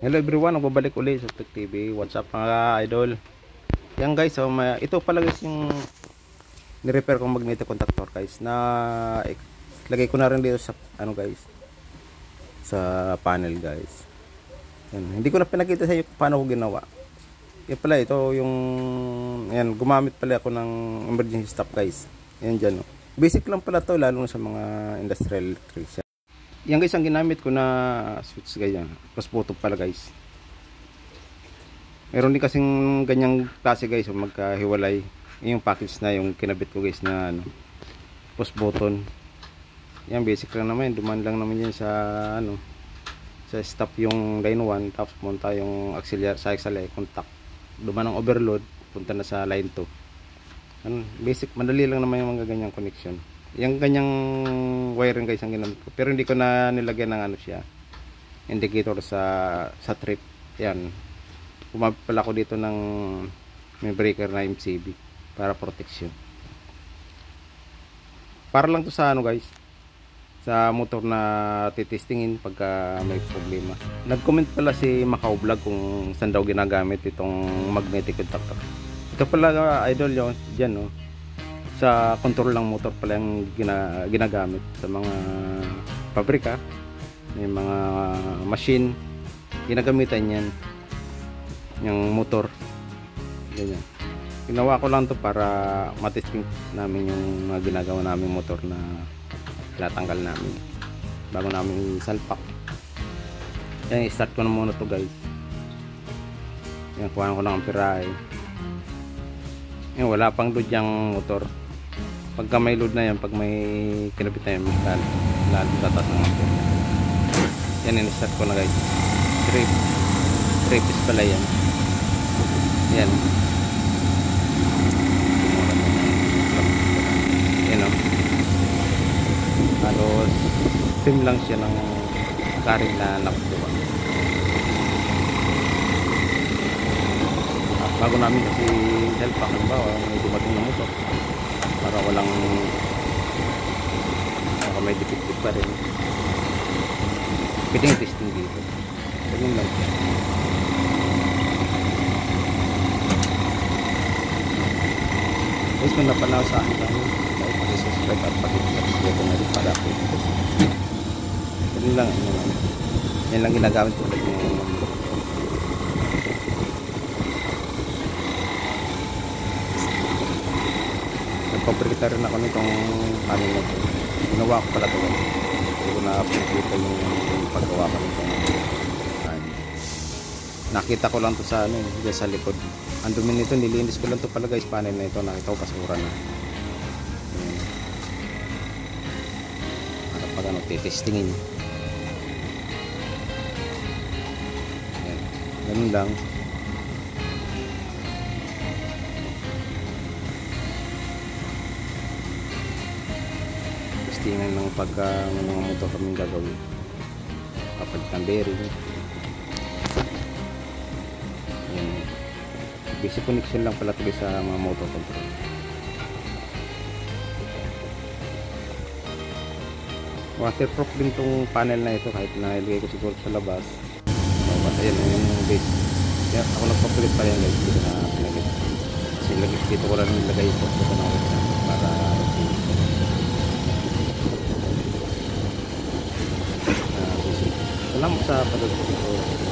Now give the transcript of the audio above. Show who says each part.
Speaker 1: Hello everyone, nagbabalik ulit sa Tech TV. What's up mga idol? Yan guys, so ito pala guys yung ni-repair kong magnetic contactor guys na lagay ko na rin dito sa ano guys, sa panel guys. Yan. Hindi ko na pinakita sa iyo paano ko ginawa. Yan pala ito yung yan, gumamit pala ako ng emergency stop guys. Yan dyan, no? Basic lang pala to, lalo na sa mga industrial electrician. Yan guys ang ginamit ko na switch ganyan. Plus photo pala guys. Meron din kasing ganyang klase guys, so magkahiwalay. Yung package na yung kinabit ko guys na ano, push button. Yan basic lang naman, duman lang naman yan sa ano, sa stop yung line 1 tapos punta yung auxiliary sa auxiliary contact. Duman ng overload, punta na sa line 2. Ano, basic, madali lang naman yung mga ganyang connection. Yung ganyang wiring guys ang ginamit ko, pero hindi ko na nilagyan ng ano siya, indicator sa trip. Yan, gumamit pala ako dito ng may breaker na MCB para protection. Para lang to sa ano guys, sa motor na titestingin pagka may problema. Nag-comment pala si Macau Vlog kung saan daw ginagamit itong magnetic contactor. Ito pala idol yun dyan, no? Sa control ng motor pala yung ginagamit sa mga pabrika, may mga machine ginagamitan yan yung motor ganyan. Ginawa ko lang to para matesting namin yung mga ginagawa namin motor na tinatanggal namin bago namin salpak. Yan, i-start ko na muna to guys. Yan, kuha ko ng amperahe. Yan, wala pang load yung motor. Pagka may load na yan, pag may kinabit na yan, lalo tatas ng ampere. Yan, in-start ko na guys. 3 piece pala yan. Yan. Yan o. Halos sim lang siya ng karing na nakukuha. Bago namin kasi selpak, halimbawa may dumating na motor para walang baka may defective pa rin, pwedeng testing dito. Ganun lang. Guys, kung napanaw sa akin lang, pakisubscribe at pakisubscribe na rin para ako. Ganun lang. Yan lang ginagamit ko ulit yung nagpabrikita rin ako nitong panel na ito. Ginawa ko pala ito. Hindi ko na-appreciate yung paggawa ko nitong nakita ko lang to sa ano, dyan sa likod. Ang dumi nito, nilinis ko lang to pala guys, panel na ito. Nakita ko basura na. Para pag ano, titestingin. Ayan. Ganun lang. Testingan ng pagka mga motor kaming gagawin. Kapalit ng bearing. Basic connection lang pala tuloy sa mga motor control. Waterproof din tong panel na ito kahit na ilagay ko siguro sa labas. Ayan yung base. Kaya ako nagpapalit pa yan guys, dito na pinagay. Kasi dito ko lang nilagay ito sa mga para salamat sa panonood ko.